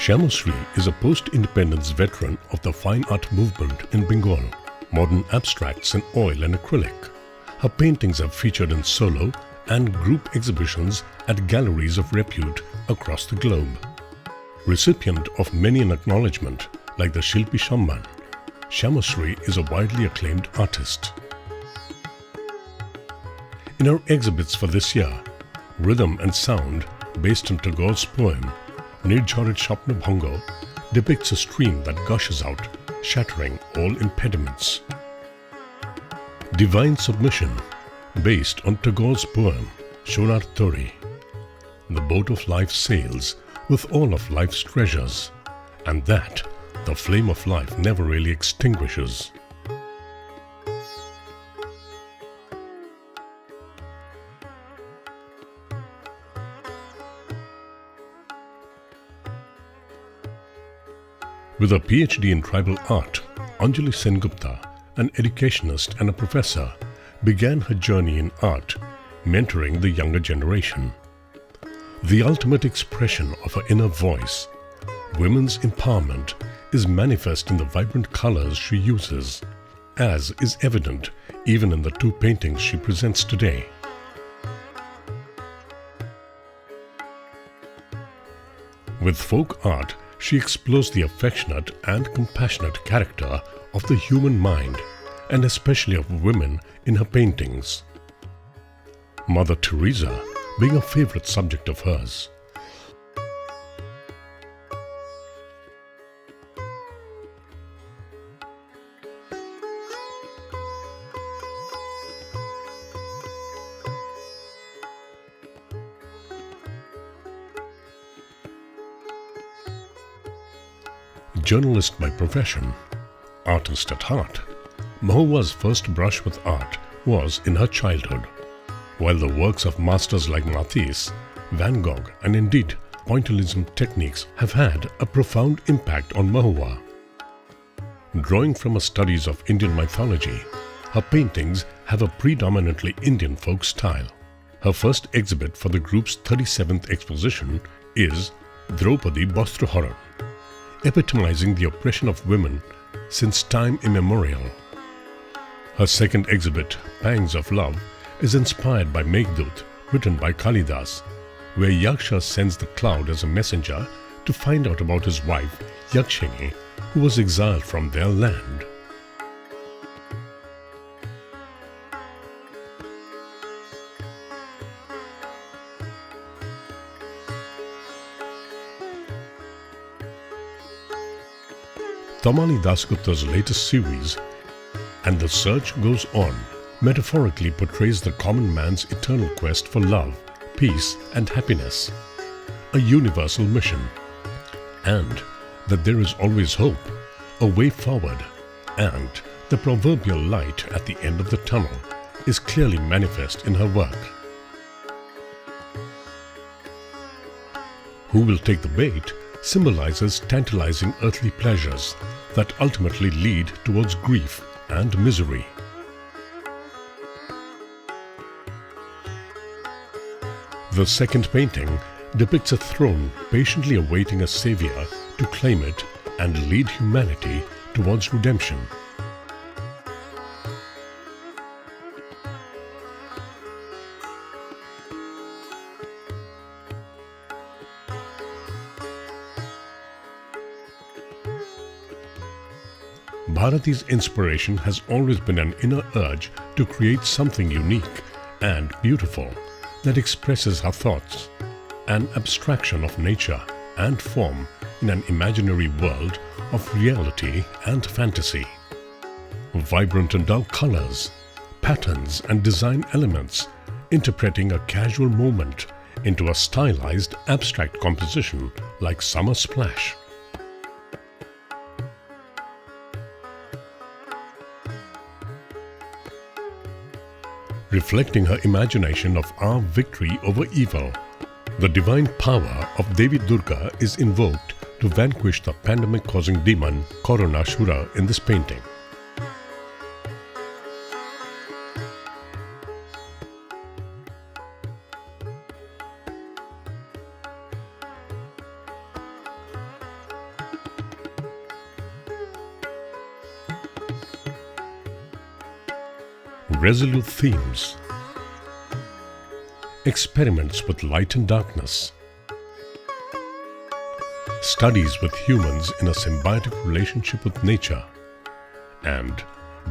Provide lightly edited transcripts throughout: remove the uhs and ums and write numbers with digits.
Shyamashri is a post-independence veteran of the fine art movement in Bengal, modern abstracts in oil and acrylic. Her paintings have featured in solo and group exhibitions at galleries of repute across the globe. Recipient of many an acknowledgement like the Shilpi Samman, Shyamashri is a widely acclaimed artist. In her exhibits for this year, Rhythm and Sound, based on Tagore's poem Nirjharit Shapna Bhango, depicts a stream that gushes out, shattering all impediments. Divine Submission, based on Tagore's poem Shonar Tori, the boat of life sails with all of life's treasures, and that the flame of life never really extinguishes. With a PhD in tribal art, Anjali Sengupta, an educationist and a professor, began her journey in art, mentoring the younger generation. The ultimate expression of her inner voice, women's empowerment, is manifest in the vibrant colors she uses, as is evident even in the two paintings she presents today. With folk art, she explores the affectionate and compassionate character of the human mind, and especially of women in her paintings. Mother Teresa being a favorite subject of hers. Journalist by profession, artist at heart, Mahua's first brush with art was in her childhood, while the works of masters like Matisse, Van Gogh and indeed pointillism techniques have had a profound impact on Mahua. Drawing from her studies of Indian mythology, her paintings have a predominantly Indian folk style. Her first exhibit for the group's 37th exposition is Draupadi Vastruharan, epitomizing the oppression of women since time immemorial. Her second exhibit, Pangs of Love, is inspired by Meghdut, written by Kalidas, where Yaksha sends the cloud as a messenger to find out about his wife, Yakshini, who was exiled from their land. Tamali Dasgupta's latest series, And the Search Goes On, metaphorically portrays the common man's eternal quest for love, peace and happiness, a universal mission, and that there is always hope, a way forward, and the proverbial light at the end of the tunnel is clearly manifest in her work. Who Will Take the Bait symbolizes tantalizing earthly pleasures that ultimately lead towards grief and misery. The second painting depicts a throne patiently awaiting a savior to claim it and lead humanity towards redemption. Bharati's inspiration has always been an inner urge to create something unique and beautiful that expresses her thoughts, an abstraction of nature and form in an imaginary world of reality and fantasy. Vibrant and dull colors, patterns and design elements interpreting a casual moment into a stylized abstract composition like Summer Splash. Reflecting her imagination of our victory over evil, the divine power of Devi Durga is invoked to vanquish the pandemic-causing demon Coronashura in this painting. resolute themes, experiments with light and darkness, studies with humans in a symbiotic relationship with nature, and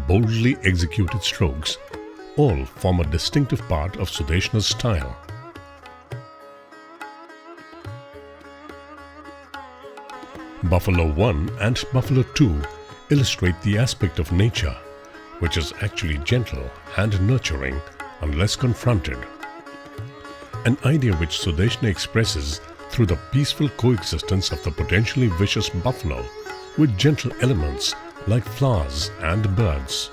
boldly executed strokes all form a distinctive part of Sudeshna's style. Buffalo 1 and Buffalo 2 illustrate the aspect of nature which is actually gentle and nurturing unless confronted. An idea which Sudeshna expresses through the peaceful coexistence of the potentially vicious buffalo with gentle elements like flowers and birds.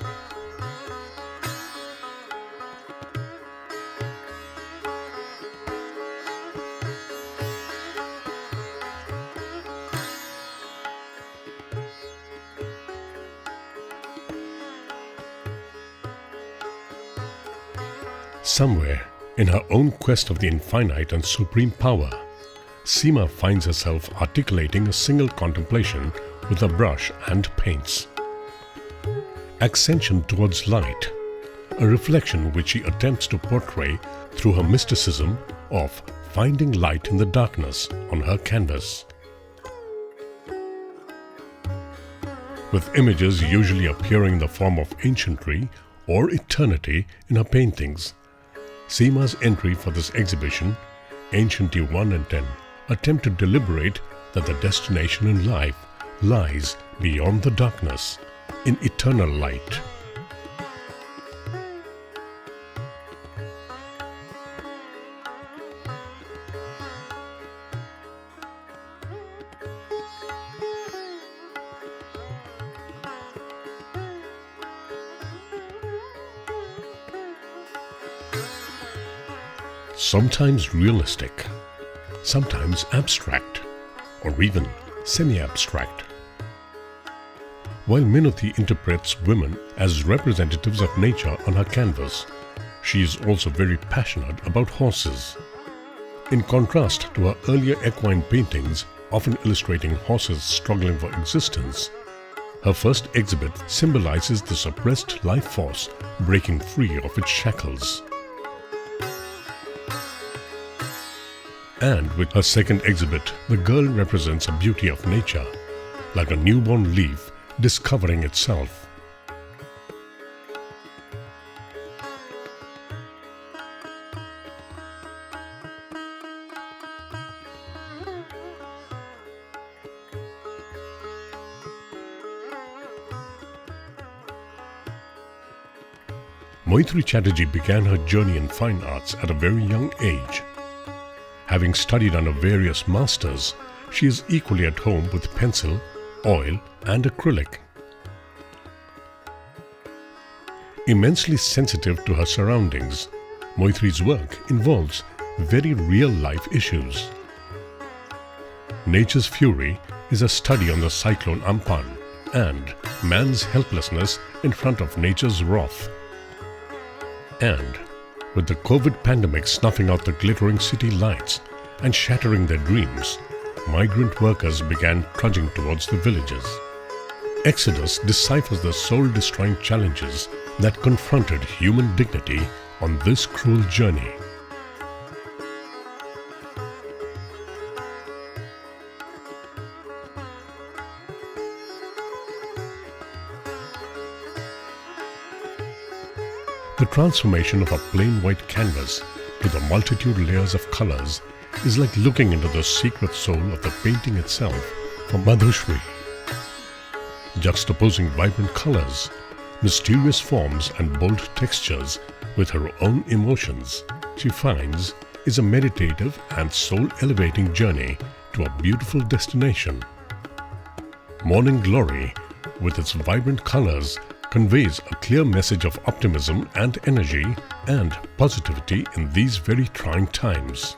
Somewhere in her own quest of the infinite and supreme power, Seema finds herself articulating a single contemplation with a brush and paints. Ascension towards light, a reflection which she attempts to portray through her mysticism of finding light in the darkness on her canvas. With images usually appearing in the form of ancientry or eternity in her paintings, Seema's entry for this exhibition, Ancienty 1 and 10, attempt to deliberate that the destination in life lies beyond the darkness, in eternal light. Sometimes realistic, sometimes abstract, or even semi-abstract. While Minuti interprets women as representatives of nature on her canvas, she is also very passionate about horses. In contrast to her earlier equine paintings, often illustrating horses struggling for existence, her first exhibit symbolizes the suppressed life force breaking free of its shackles. And with her second exhibit, the girl represents a beauty of nature, like a newborn leaf discovering itself. Moitri Chatterjee began her journey in fine arts at a very young age. Having studied under various masters, she is equally at home with pencil, oil and acrylic. Immensely sensitive to her surroundings, Moitri's work involves very real-life issues. Nature's Fury is a study on the cyclone Amphan and man's helplessness in front of nature's wrath. And with the COVID pandemic snuffing out the glittering city lights and shattering their dreams, migrant workers began trudging towards the villages. Exodus deciphers the soul-destroying challenges that confronted human dignity on this cruel journey. The transformation of a plain white canvas to the multitude layers of colors is like looking into the secret soul of the painting itself for Madhushri. Juxtaposing vibrant colors, mysterious forms and bold textures with her own emotions, she finds is a meditative and soul-elevating journey to a beautiful destination. Morning Glory, with its vibrant colors, conveys a clear message of optimism and energy and positivity in these very trying times.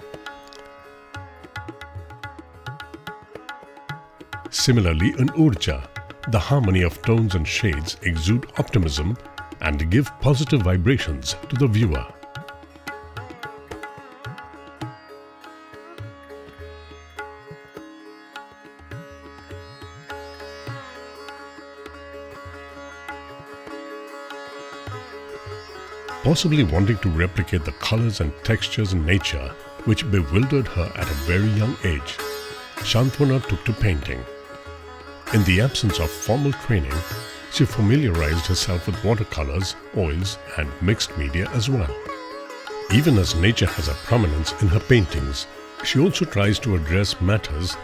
Similarly, in Urja, the harmony of tones and shades exude optimism and give positive vibrations to the viewer. Possibly wanting to replicate the colors and textures in nature which bewildered her at a very young age, Shantwana took to painting. In the absence of formal training, she familiarized herself with watercolors, oils and mixed media as well. Even as nature has a prominence in her paintings, she also tries to address matters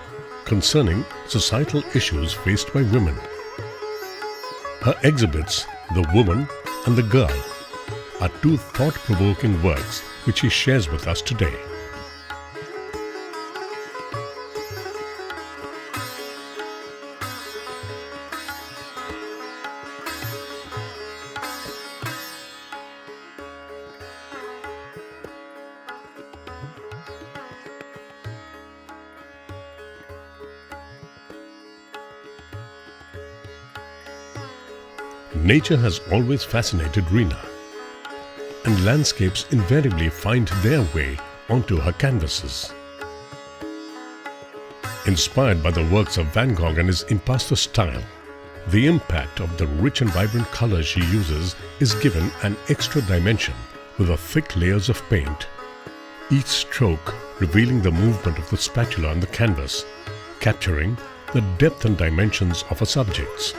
concerning societal issues faced by women. Her exhibits, The Woman and the Girl, are two thought-provoking works which she shares with us today. Nature has always fascinated Reena, and landscapes invariably find their way onto her canvases. Inspired by the works of Van Gogh and his impasto style, the impact of the rich and vibrant colors she uses is given an extra dimension with the thick layers of paint, each stroke revealing the movement of the spatula on the canvas, capturing the depth and dimensions of her subjects.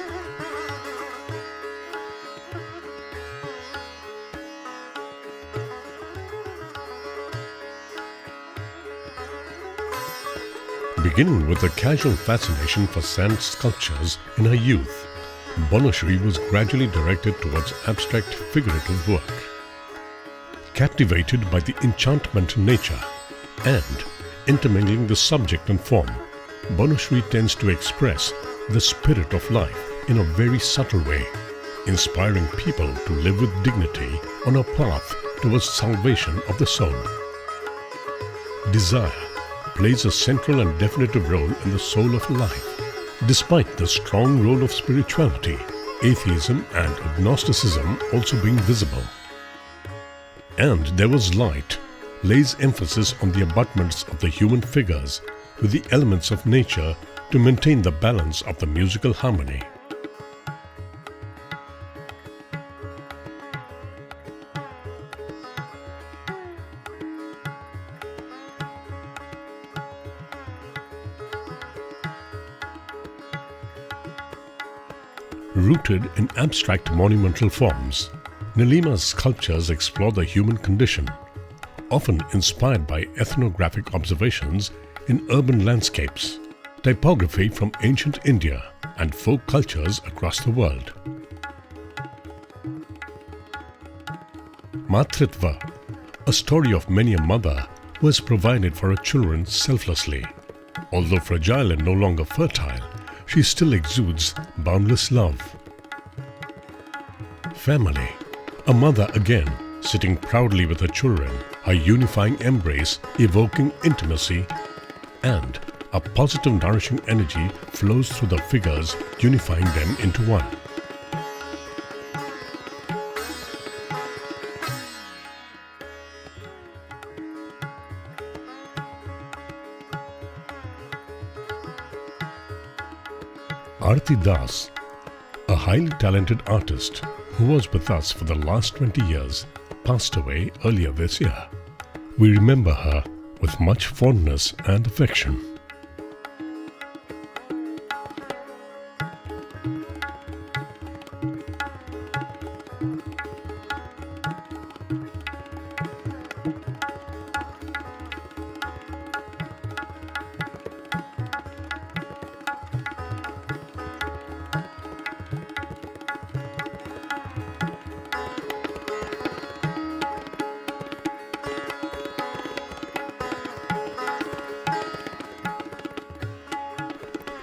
Beginning with a casual fascination for sand sculptures in her youth, Banushree was gradually directed towards abstract figurative work. Captivated by the enchantment in nature and intermingling the subject and form, Banushree tends to express the spirit of life in a very subtle way, inspiring people to live with dignity on a path towards salvation of the soul. Desire plays a central and definitive role in the soul of life. Despite the strong role of spirituality, atheism and agnosticism also being visible. And There Was Light lays emphasis on the abutments of the human figures with the elements of nature to maintain the balance of the musical harmony. Rooted in abstract monumental forms, Nilima's sculptures explore the human condition, often inspired by ethnographic observations in urban landscapes, typography from ancient India and folk cultures across the world. Matritva, a story of many a mother who has provided for her children selflessly. Although fragile and no longer fertile, she still exudes boundless love. Family, a mother again, sitting proudly with her children, her unifying embrace evoking intimacy, and a positive nourishing energy flows through the figures, unifying them into one. Aarti Das, a highly talented artist who was with us for the last 20 years, passed away earlier this year. We remember her with much fondness and affection.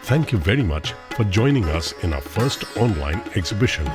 Thank you very much for joining us in our first online exhibition.